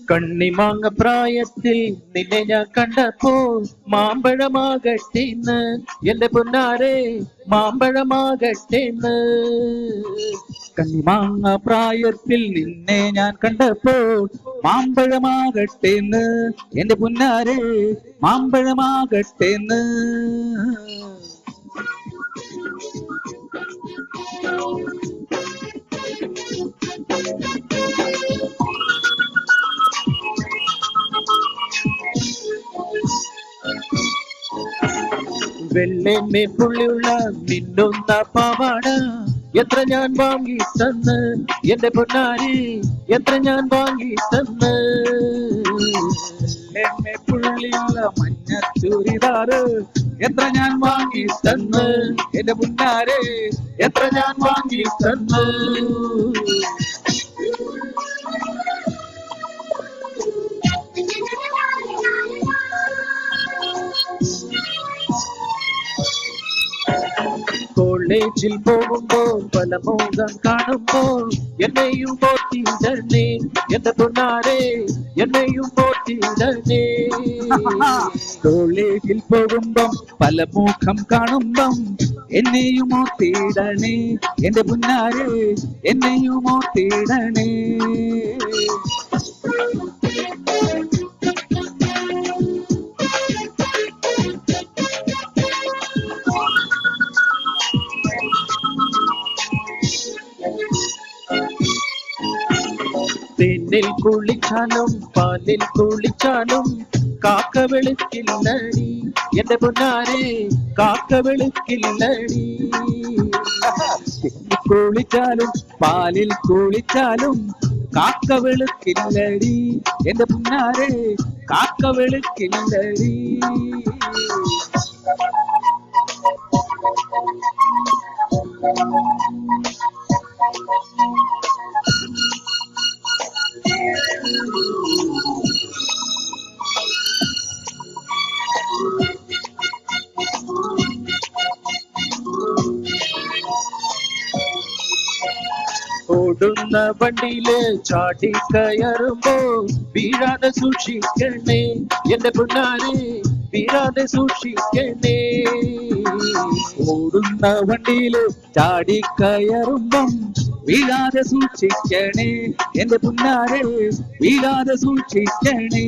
കണ്ണിമാങ്ങ പ്രായത്തിൽ നിന്നെ ഞാൻ കണ്ടപ്പോൾ മാമ്പഴമാകട്ടേന്ന് എന്റെ പൊന്നാരെ മാമ്പഴമാകട്ടേന്ന്. കണ്ണിമാങ്ങ പ്രായത്തിൽ നിന്നെ ഞാൻ കണ്ടപ്പോൾ മാമ്പഴമാകട്ടേന്ന് എന്റെ പൊന്നാരെ മാമ്പഴമാകട്ടേന്ന്. വെള്ളേമേ പുള്ളിയുള്ള മിന്നുന്ന പാവാട എത്ര ഞാൻ വാങ്ങി തന്ന് എന്റെ പൊന്നാരി എത്ര ഞാൻ വാങ്ങി തന്ന്. എന്നെ പുള്ളിയുള്ള മഞ്ഞ ചുരിദാറ് എത്ര ഞാൻ വാങ്ങി തന്ന് എന്റെ പൊന്നാരെ എത്ര ഞാൻ വാങ്ങി തന്ന്. കോളേജിൽ പോകുമ്പോൾ പല മോഹം കാണുമ്പോൾ എന്നെയും പോറ്റിടണേ എന്റെ പൊന്നാരെ എന്നെയും പോറ്റിടണേ. കോളേജിൽ പോകുമ്പം പല മുഖം കാണുമ്പം എന്നെയും ഓർത്തിടണേ എന്റെ പൊന്നാരെ എന്നെയും ഓർത്തിടണേ. തേനിൽ കുളിച്ചാലും പാലിൽ കുളിച്ചാലും കാക്ക വെളുക്കില്ലടി എന്റെ പൊന്നാരെ കാക്ക വെളുക്കില്ലടി. കുളിച്ചാലും പാലിൽ കുളിച്ചാലും കാക്ക വെളുക്കില്ലടി എന്റെ പൊന്നാരെ കാക്ക വെളുക്കില്ലടി. ഓടുന്ന വണ്ടിയില് ചാടി കയറുമ്പോ വീഴാതെ സൂക്ഷിക്കണേ എന്റെ പൊന്നാരെ വീഴാതെ സൂക്ഷിക്കണേ. ഓടുന്ന വണ്ടിയില് ചാടി കയറുമ്പം വീഴാതെ സൂക്ഷിക്കണേ എന്റെ പൊന്നാരെ വീഴാതെ സൂക്ഷിക്കണേ.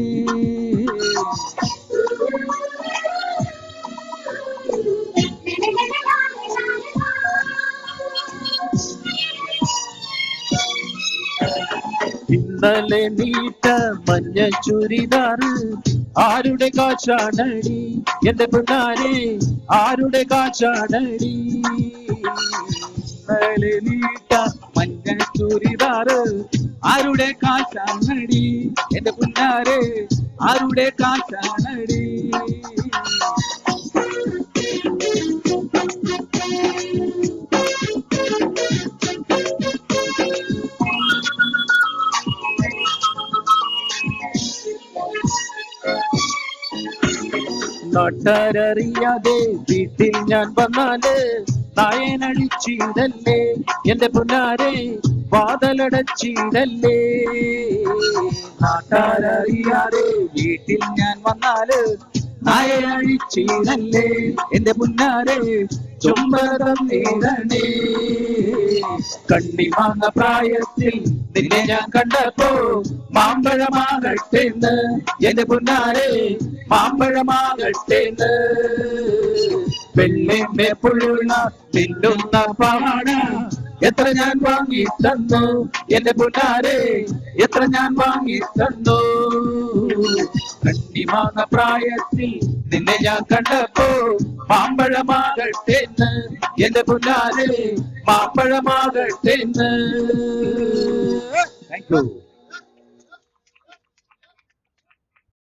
ഇന്നലെ നീട്ട മഞ്ഞ ചുരിദാറ് ആരുടെ കാച്ചാണടി എന്റെ പൊന്നാരെ ആരുടെ കാച്ചാണടി. ഇന്നലെ നീട്ട മഞ്ഞ ചുരിദാറ് ആരുടെ കാച്ചാണടി എന്റെ പൊന്നാരെ ആരുടെ കാച്ചാണടി. നാട്ടാരറിയാതെ വീട്ടിൽ ഞാൻ വന്നാല് നായനടിച്ചിടല്ലേ എന്റെ പൊന്നാരെ വാതലടച്ചിടല്ലേ. നാട്ടാരറിയാതെ വീട്ടിൽ ഞാൻ വന്നാല് നായനടിച്ചിടല്ലേ എന്റെ പൊന്നാരെ ചുംബനം നേടണേ. കണ്ണിമാങ്ങ പ്രായത്തിൽ നിന്നെ ഞാൻ കണ്ടപ്പോ മാമ്പഴമാകട്ടേന്ന് എന്റെ പൊന്നാരെ മാമ്പഴമാകട്ടേന്ന്. വെള്ളേമേ പുള്ളുള്ള മിന്നുന്ന പാവാട എത്ര ഞാൻ വാങ്ങി തന്നു എന്റെ പൊന്നാരെ എത്ര ഞാൻ വാങ്ങി തന്നു. കണ്ണിമാങ്ങ പ്രായത്തിൽ നിന്നെ ഞാൻ കണ്ടപ്പോ മാമ്പഴമാകട്ടേന്ന് എന്റെ പൊന്നാരെ മാമ്പഴമാകട്ടേന്ന്. Thank you.